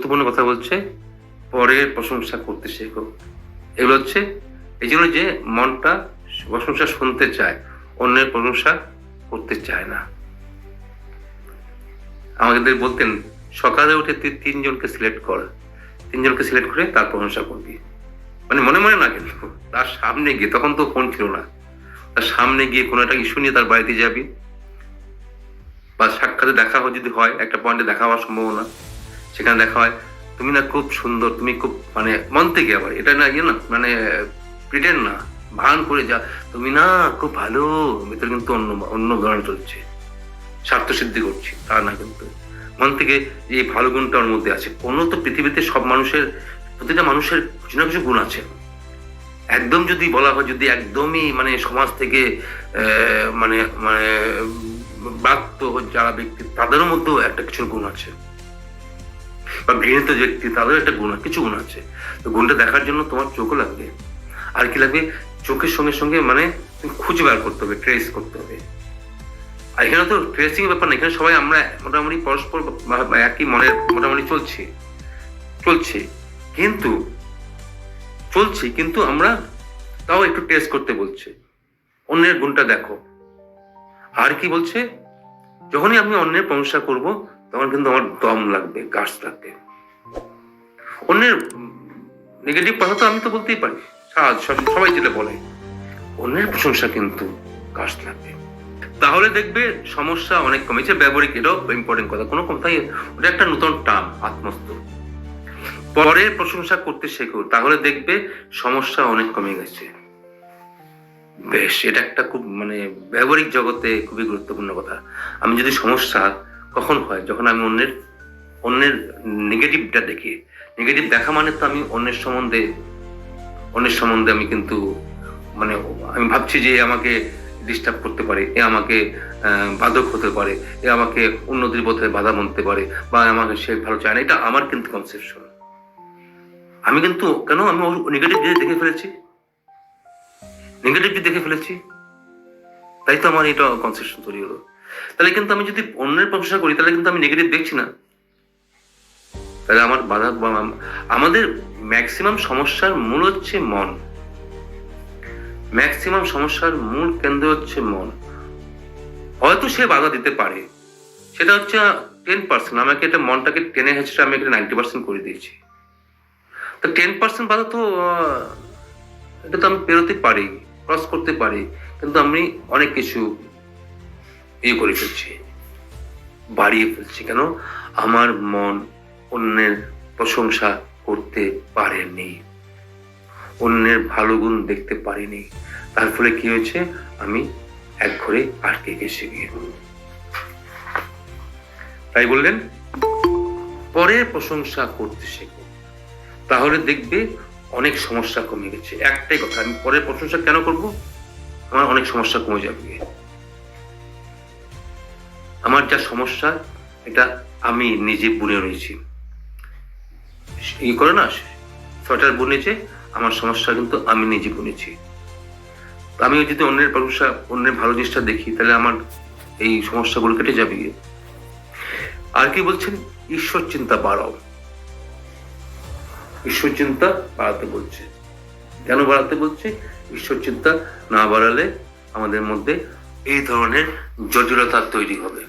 গুরুত্বপূর্ণ কথা বলছে, পরের প্রশংসা করতে শেখো। এগুলো হচ্ছে এই জন্য যে মনটা প্রশংসা শুনতে চায়, অন্যের প্রশংসা করতে চায় না। আমাদের বলতেন সকালে উঠে তুই তিনজনকে সিলেক্ট কর, তিনজনকে সিলেক্ট করে তার প্রশংসা করবি। মানে মনে মনে না, কিন্তু তার সামনে গিয়ে, তখন তো ফোন ছিল না, তার সামনে গিয়ে কোনো একটা ইস্যু নিয়ে তার বাড়িতে যাবি, বা সাক্ষাতে দেখা যদি হয়, একটা পয়েন্টে দেখা হওয়ার সম্ভাবনা, সেখানে দেখা হয় তুমি না খুব সুন্দর, তুমি খুব মানে মন থেকে, আবার এটা না ইয়ে না মানে প্রিটেন্ড না, ভান করে যা তুমি না খুব ভালো, ভিতরে কিন্তু অন্য অন্য গান চলছে, স্বার্থ সিদ্ধি করছি তা না, কিন্তু মন থেকে এই ভালো গুণটা ওর মধ্যে আছে। কোনো তো পৃথিবীতে সব মানুষের, প্রতিটা মানুষের কিছু না কিছু গুণ আছে। একদম যদি বলা হয়, যদি একদমই মানে সমাজ থেকে মানে মানে বাক্ত যারা ব্যক্তি, তাদেরও মধ্যেও একটা কিছু গুণ আছে, বা ঘৃণিত ব্যক্তি তাদেরও একটা গুণ, কিছু গুণ আছে। তো গুণটা দেখার জন্য তোমার চোখও লাগবে, আর কি লাগবে, চোখের সঙ্গে সঙ্গে মানে খুঁজে বার করতে হবে, ট্রেস করতে হবে। আর এখানে তো ট্রেসিং ব্যাপার না, এখানে সবাই আমরা মোটামুটি পরস্পর একই মনের মোটামুটি চলছে কিন্তু আমরা তাও একটু টেস্ট করতে বলছে, অন্যের গুণটা দেখো। আর কি বলছে, যখনই আমি অন্যের প্রশংসা করব, তখন কিন্তু আমার দম লাগবে, গাছ লাগবে। অন্যের নেগেটিভ কথা তো আমি তো বলতেই পারি, সবাই যেটা বলে, অন্যের প্রশংসা কিন্তু গাছ লাগবে। তাহলে দেখবে সমস্যা অনেক কমেছে। ব্যবহারিক, এটাও ইম্পর্টেন্ট কথা, কোনো কথাই ওটা একটা নতুন টার্ম, আত্মস্থ। পরের প্রশংসা করতে শেখো, তাহলে দেখবে সমস্যা অনেক কমে গেছে। বেশ, এটা একটা খুব মানে ব্যবহারিক জগতে খুবই গুরুত্বপূর্ণ কথা। আমি যদি সমস্যা কখন হয়, যখন আমি অন্যের নেগেটিভটা দেখি। নেগেটিভ দেখা মানে তো আমি অন্যের সম্বন্ধে আমি কিন্তু মানে আমি ভাবছি যে আমাকে ডিস্টার্ব করতে পারে, এ আমাকে বাধক হতে পারে, এ আমাকে উন্নতির পথে বাধা মানতে পারে, বা আমাকে সে ভালো চায় না, এটা আমার কিন্তু কনসেপশন। আমি কিন্তু কেন আমি নেগেটিভ দেখে ফেলেছি, তাই তো আমার এটা কনসেপশন তৈরি হলো। তাহলে কিন্তু আমি যদি অন্যের প্রশংসা করি, তাহলে কিন্তু আমি নেগেটিভ দেখছি না, তাহলে আমার বাধা, আমাদের ম্যাক্সিমাম সমস্যার মূল হচ্ছে মন, ম্যাক্সিমাম সমস্যার মূল কেন্দ্র হচ্ছে মন। হয়তো সে বাধা দিতে পারে, সেটা হচ্ছে 10%, আমাকে এটা মনটাকে টেনে হেঁচড়ে আমি এটা 90% করে দিয়েছি। তো 10% বাধা তো এটা তো আমি পেরোতে পারি, ক্রস করতে পারি, কিন্তু আমি অনেক কিছু ইয়ে করে ফেলছি, বাড়িয়ে ফেলছি। কেন? আমার মন অন্যের প্রশংসা করতে পারেনি, অন্যের ভালো গুণ দেখতে পারিনি। তার ফলে কি হয়েছে, আমি এক ঘরে আটকে গেছি গিয়ে। তাই বললেন পরের প্রশংসা করতে শেখো, তাহলে দেখবে অনেক সমস্যা কমে গেছে। একটাই কথা, আমি পরের প্রশংসা কেন করব, আমার অনেক সমস্যা কমে যাবে। আমার যা সমস্যা, এটা আমি নিজে বুনে রয়েছি। ই করে না, সোয়েটার বুনেছে, আমার সমস্যা কিন্তু আমি নিজে বুনেছি। আমি যদি অন্যের প্রশংসা, অন্যের ভালো জিনিসটা দেখি, তাহলে আমার এই সমস্যাগুলো কেটে যাবে। আর কি বলছেন, ঈশ্বর চিন্তা বাড়াও, ঈশ্বর চিন্তা বাড়াতে বলছে। কেন বাড়াতে বলছে? ঈশ্বর চিন্তা না বাড়ালে আমাদের মধ্যে এই ধরনের জটিলতা তৈরি হবে।